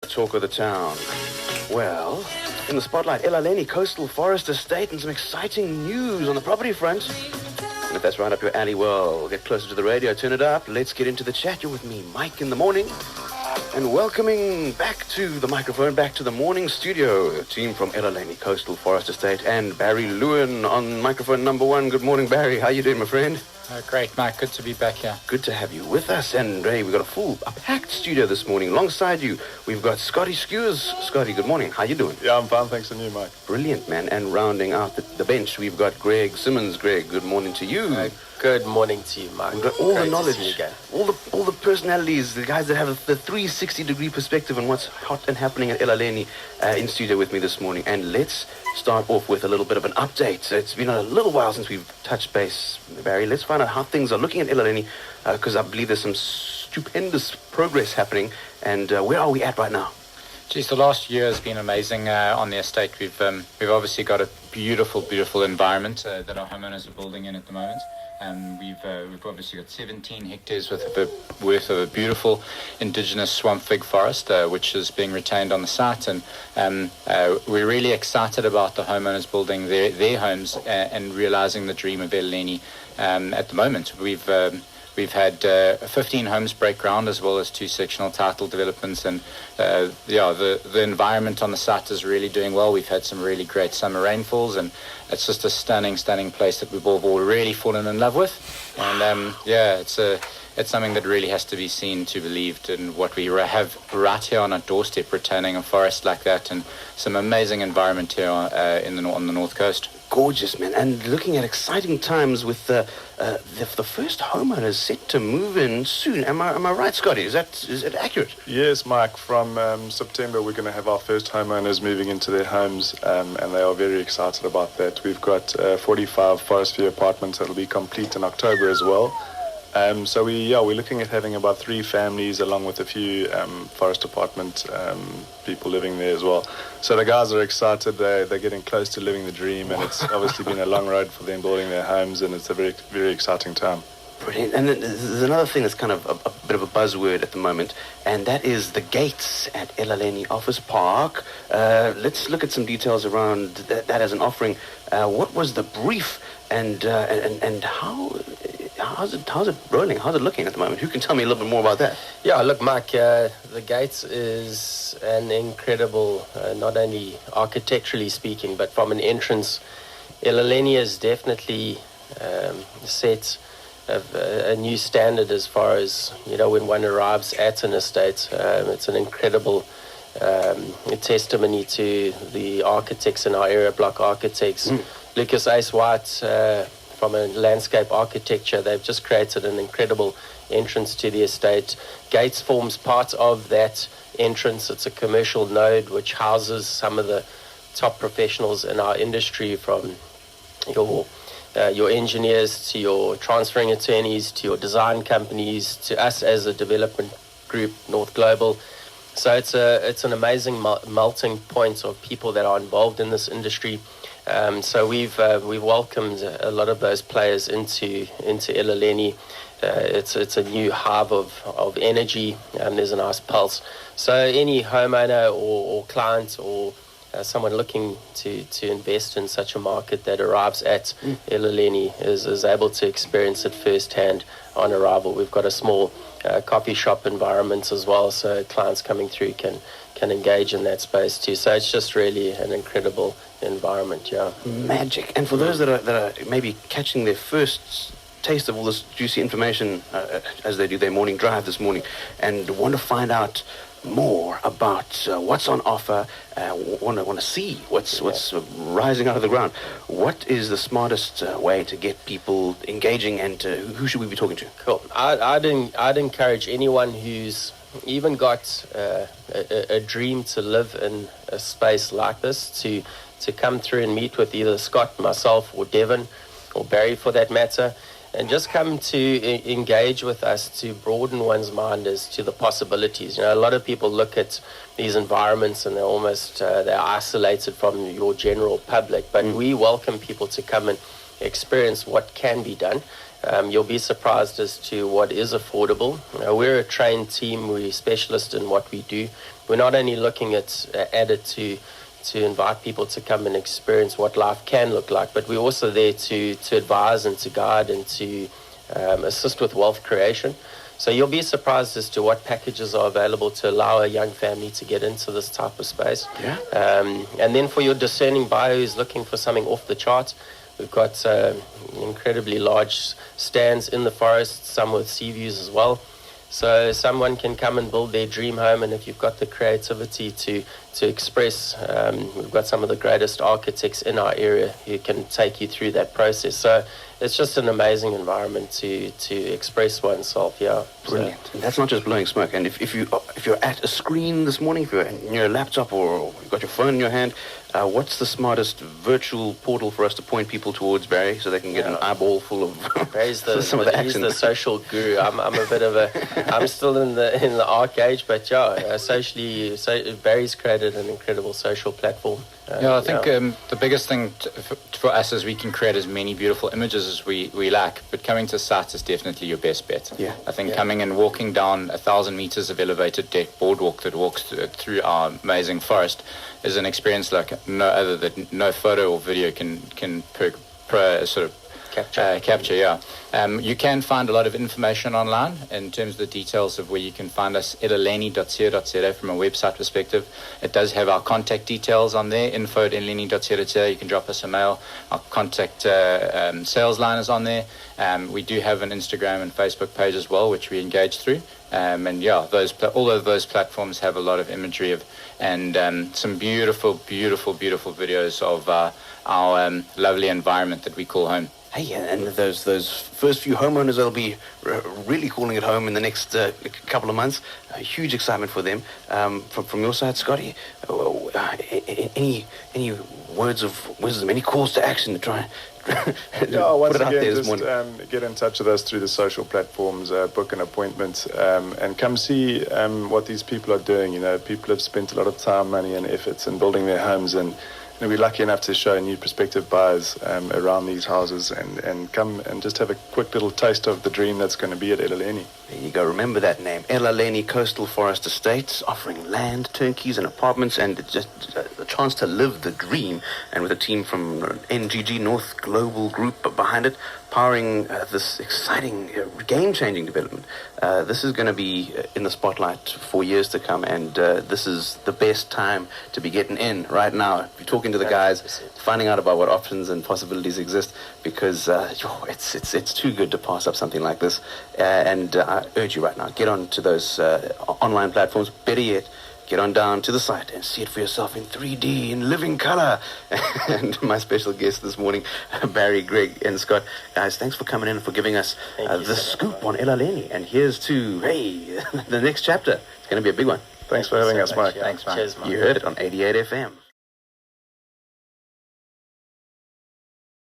talk of the town. Well, in the spotlight, Elaleni Coastal Forest Estate and some exciting news on the property front. And if that's right up your alley, well, get closer to the radio, turn it up. Let's get into the chat. You're with me, Mike, in the morning. And welcoming back to the microphone, back to the morning studio, a team from Elaleni Coastal Forest Estate and Barry Lewin on microphone number 1. Good morning, Barry. How you doing, my friend? Great, Mike. Good to be back here. Good to have you with us. And hey, we've got a packed studio this morning. Alongside you, we've got Scotty Skewis. Scotty, good morning. How you doing? Yeah, I'm fine. Thanks, and you, Mike? Brilliant, man. And rounding out the bench, we've got Greg Simmonds. Greg, good morning to you. Good morning to you, Mike. We've got all Great the knowledge, to see you again. all the personalities, the guys that have the 360-degree perspective on what's hot and happening at Elaleni in studio with me this morning. And let's start off with a little bit of an update. It's been a little while since we've touched base, Barry. Let's find out how things are looking at Elaleni, because I believe there's some stupendous progress happening. And where are we at right now? Geez, the last year has been amazing on the estate. We've obviously got a beautiful, beautiful environment that our homeowners are building in at the moment. We've obviously got 17 hectares worth of a beautiful indigenous swamp fig forest, which is being retained on the site. And we're really excited about the homeowners building their homes and realizing the dream of Elaleni at the moment. We've had 15 homes break ground, as well as 2 sectional title developments, and the environment on the site is really doing well. We've had some really great summer rainfalls, and it's just a stunning place that we've all really fallen in love with. And it's something that really has to be seen to believed, and what we have right here on our doorstep, retaining a forest like that, and some amazing environment here on the north coast. Gorgeous, man. And looking at exciting times with the first homeowners set to move in soon. Am I right, Scotty? Is it accurate? Yes, Mike. From September, we're going to have our first homeowners moving into their homes, and they are very excited about that. We've got 45 Forest View apartments that will be complete in October as well. So we're looking at having about 3 families, along with a few forest apartment people living there as well. So the guys are excited. They're getting close to living the dream, and it's obviously been a long road for them building their homes, and it's a very, very exciting time. Brilliant. And then there's another thing that's kind of a bit of a buzzword at the moment, and that is the gates at Elaleni Office Park. Let's look at some details around that as an offering. What was the brief, and how's it rolling? How's it looking at the moment? Who can tell me a little bit more about that? Yeah, look, Mike, the Gates is an incredible, not only architecturally speaking, but from an entrance. Elaleni has definitely set a new standard as far as, when one arrives at an estate. It's an incredible testimony to the architects in our area, block architects. Lucas Ace White, from a landscape architecture, they've just created an incredible entrance to the estate. Gates forms part of that entrance. It's a commercial node which houses some of the top professionals in our industry, from your engineers to your transferring attorneys to your design companies to us as a development group, North Global. So it's an amazing melting point of people that are involved in this industry. So we've welcomed a lot of those players into Elaleni. It's a new hive of energy, and there's a nice pulse. So any homeowner or client or someone looking to invest in such a market that arrives at Elaleni is able to experience it firsthand on arrival. We've got a small coffee shop environment as well, so clients coming through can engage in that space too. So it's just really an incredible environment. Magic. And for those that are maybe catching their first taste of all this juicy information as they do their morning drive this morning, and want to find out more about what's on offer, want to see what's rising out of the ground, what is the smartest way to get people engaging, and who should we be talking to? Cool. I'd encourage anyone who's even got a dream to live in a space like this to come through and meet with either Scott, myself, or Devon, or Barry for that matter, and just come to engage with us to broaden one's mind as to the possibilities. A lot of people look at these environments and they're isolated from your general public, but we welcome people to come and experience what can be done. you'll be surprised as to what is affordable. We're a trained team. We're specialists in what we do. We're not only looking at it to invite people to come and experience what life can look like, but we're also there to advise and to guide and to assist with wealth creation. So you'll be surprised as to what packages are available to allow a young family to get into this type of space. Yeah. And then for your discerning buyer who's looking for something off the charts, we've got incredibly large stands in the forest, some with sea views as well. So someone can come and build their dream home, and if you've got the creativity to express, we've got some of the greatest architects in our area who can take you through that process. So it's just an amazing environment to express oneself. Yeah, Brilliant. And that's not just blowing smoke. And if you're at a screen this morning, if you're in your laptop or you've got your phone in your hand, what's the smartest virtual portal for us to point people towards, Barry, so they can get an eyeball full of Barry's some of the action? He's the social guru. I'm a bit of I'm still in the arc age, but yeah, Barry's created an incredible social platform. I think the biggest thing for us is we can create as many beautiful images as we like, but coming to sites is definitely your best bet. Yeah. I think coming and walking down 1,000 meters of elevated deck boardwalk that walks through our amazing forest is an experience like no other that no photo or video can sort of capture. You can find a lot of information online in terms of the details of where you can find us, elaleni.co.za from a website perspective. It does have our contact details on there, info@elaleni.co.za. You can drop us a mail. Our contact sales line is on there. We do have an Instagram and Facebook page as well, which we engage through. All of those platforms have a lot of imagery and some beautiful videos of our lovely environment that we call home. Hey, and those first few homeowners that'll be really calling it home in the next couple of months, huge excitement for them. From your side, Scotty, any words of wisdom, any calls to action to try once put it out again, there this just morning? get in touch with us through the social platforms, book an appointment, and come see what these people are doing. You know, people have spent a lot of time, money, and efforts in building their homes, and we're lucky enough to show new prospective buyers around these houses and come and just have a quick little taste of the dream that's going to be at Elaleni. There you go. Remember that name, Elaleni Coastal Forest Estate, offering land, turnkeys, and apartments, and just a chance to live the dream. And with a team from NGG North Global Group behind it, powering this exciting, game-changing development. This is going to be in the spotlight for years to come, and this is the best time to be getting in right now. If you're talking to the guys, finding out about what options and possibilities exist, because it's too good to pass up something like this. And I urge you right now, get on to those online platforms. Better yet, get on down to the site and see it for yourself in 3D, in living color. And my special guest this morning, Barry, Greg, and Scott. Guys, thanks for coming in and for giving us the scoop on Elaleni. And here's to, the next chapter. It's going to be a big one. Thanks for having us, Mike. Thanks, Mike. Cheers, Mike. You heard it on 88 FM.